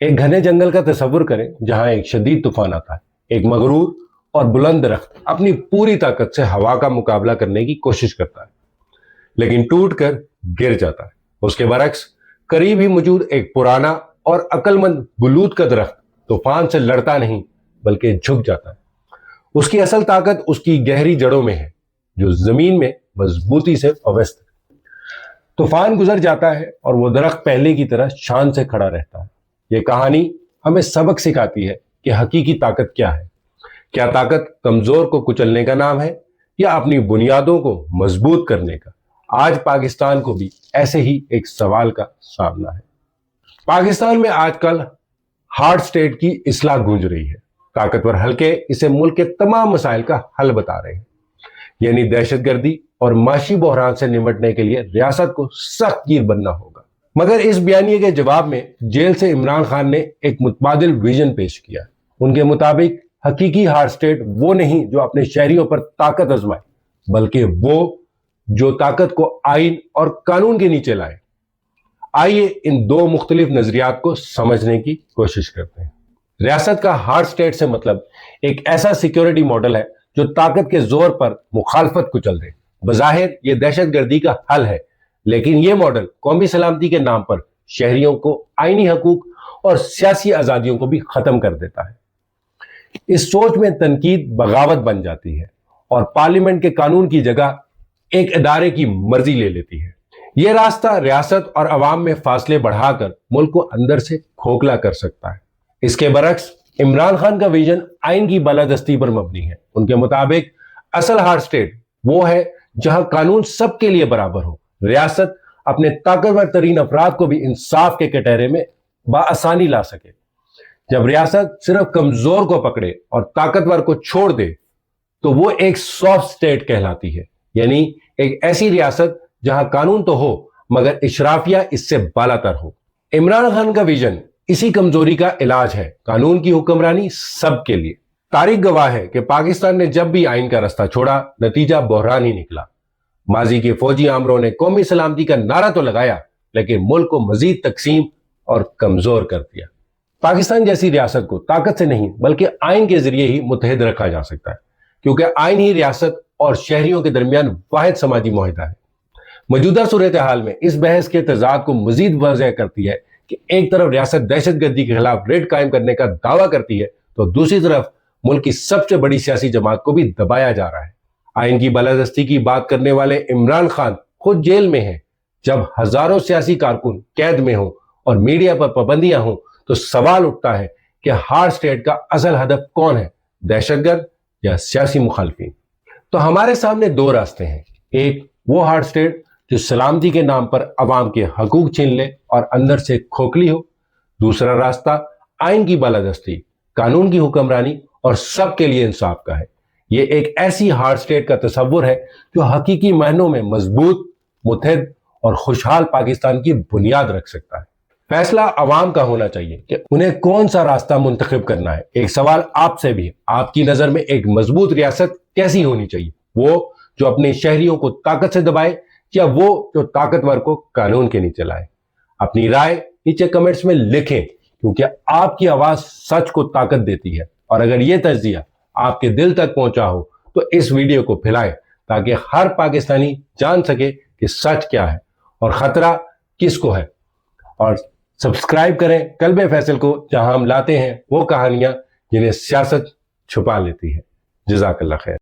ایک گھنے جنگل کا تصور کریں جہاں ایک شدید طوفان آتا ہے. ایک مغرور اور بلند درخت اپنی پوری طاقت سے ہوا کا مقابلہ کرنے کی کوشش کرتا ہے لیکن ٹوٹ کر گر جاتا ہے. اس کے برعکس قریب ہی موجود ایک پرانا اور عقل مند بلوط کا درخت طوفان سے لڑتا نہیں بلکہ جھک جاتا ہے. اس کی اصل طاقت اس کی گہری جڑوں میں ہے جو زمین میں مضبوطی سے پوست ہے. طوفان گزر جاتا ہے اور وہ درخت پہلے کی طرح شان سے کھڑا رہتا ہے. یہ کہانی ہمیں سبق سکھاتی ہے کہ حقیقی طاقت کیا ہے. کیا طاقت کمزور کو کچلنے کا نام ہے یا اپنی بنیادوں کو مضبوط کرنے کا؟ آج پاکستان کو بھی ایسے ہی ایک سوال کا سامنا ہے. پاکستان میں آج کل ہارڈ سٹیٹ کی اصلاح گونج رہی ہے. طاقتور حلقے اسے ملک کے تمام مسائل کا حل بتا رہے ہیں. یعنی دہشت گردی اور معاشی بحران سے نمٹنے کے لیے ریاست کو سخت گیر بننا ہوگا. مگر اس بیانیے کے جواب میں جیل سے عمران خان نے ایک متبادل ویژن پیش کیا. ان کے مطابق حقیقی ہارڈ سٹیٹ وہ نہیں جو اپنے شہریوں پر طاقت آزمائے بلکہ وہ جو طاقت کو آئین اور قانون کے نیچے لائے. آئیے ان دو مختلف نظریات کو سمجھنے کی کوشش کرتے ہیں. ریاست کا ہارڈ سٹیٹ سے مطلب ایک ایسا سیکیورٹی ماڈل ہے جو طاقت کے زور پر مخالفت کچل دے. بظاہر یہ دہشت گردی کا حل ہے لیکن یہ ماڈل قومی سلامتی کے نام پر شہریوں کو آئینی حقوق اور سیاسی آزادیوں کو بھی ختم کر دیتا ہے. اس سوچ میں تنقید بغاوت بن جاتی ہے اور پارلیمنٹ کے قانون کی جگہ ایک ادارے کی مرضی لے لیتی ہے. یہ راستہ ریاست اور عوام میں فاصلے بڑھا کر ملک کو اندر سے کھوکھلا کر سکتا ہے. اس کے برعکس عمران خان کا ویژن آئین کی بالادستی پر مبنی ہے. ان کے مطابق اصل ہارڈ سٹیٹ وہ ہے جہاں قانون سب کے لیے برابر ہو. ریاست اپنے طاقتور ترین افراد کو بھی انصاف کے کٹہرے میں بآسانی لا سکے. جب ریاست صرف کمزور کو پکڑے اور طاقتور کو چھوڑ دے تو وہ ایک سافٹ سٹیٹ کہلاتی ہے. یعنی ایک ایسی ریاست جہاں قانون تو ہو مگر اشرافیہ اس سے بالاتر ہو. عمران خان کا ویژن اسی کمزوری کا علاج ہے. قانون کی حکمرانی سب کے لیے. تاریخ گواہ ہے کہ پاکستان نے جب بھی آئین کا راستہ چھوڑا نتیجہ بحران ہی نکلا. ماضی کے فوجی آمروں نے قومی سلامتی کا نعرہ تو لگایا لیکن ملک کو مزید تقسیم اور کمزور کر دیا. پاکستان جیسی ریاست کو طاقت سے نہیں بلکہ آئین کے ذریعے ہی متحد رکھا جا سکتا ہے کیونکہ آئین ہی ریاست اور شہریوں کے درمیان واحد سماجی معاہدہ ہے. موجودہ صورتحال میں اس بحث کے تضاد کو مزید واضح کرتی ہے کہ ایک طرف ریاست دہشت گردی کے خلاف ریڈ قائم کرنے کا دعویٰ کرتی ہے تو دوسری طرف ملک کی سب سے بڑی سیاسی جماعت کو بھی دبایا جا رہا ہے. آئین کی بالادستی کی بات کرنے والے عمران خان خود جیل میں ہیں. جب ہزاروں سیاسی کارکن قید میں ہوں اور میڈیا پر پابندیاں ہوں تو سوال اٹھتا ہے کہ ہارڈ سٹیٹ کا اصل ہدف کون ہے, دہشت گرد یا سیاسی مخالفین؟ تو ہمارے سامنے دو راستے ہیں. ایک وہ ہارڈ سٹیٹ جو سلامتی کے نام پر عوام کے حقوق چھین لے اور اندر سے کھوکھلی ہو. دوسرا راستہ آئین کی بالادستی, قانون کی حکمرانی اور سب کے لیے انصاف کا ہے. یہ ایک ایسی ہارڈ سٹیٹ کا تصور ہے جو حقیقی معنوں میں مضبوط, متحد اور خوشحال پاکستان کی بنیاد رکھ سکتا ہے. فیصلہ عوام کا ہونا چاہیے کہ انہیں کون سا راستہ منتخب کرنا ہے. ایک سوال آپ سے بھی ہے, آپ کی نظر میں ایک مضبوط ریاست کیسی ہونی چاہیے؟ وہ جو اپنے شہریوں کو طاقت سے دبائے یا وہ جو طاقتور کو قانون کے نیچے لائے؟ اپنی رائے نیچے کمنٹس میں لکھیں کیونکہ آپ کی آواز سچ کو طاقت دیتی ہے. اور اگر یہ تجزیہ آپ کے دل تک پہنچا ہو تو اس ویڈیو کو پھیلائیں تاکہ ہر پاکستانی جان سکے کہ سچ کیا ہے اور خطرہ کس کو ہے. اور سبسکرائب کریں قلب فیصل کو جہاں ہم لاتے ہیں وہ کہانیاں جنہیں سیاست چھپا لیتی ہے. جزاک اللہ خیر.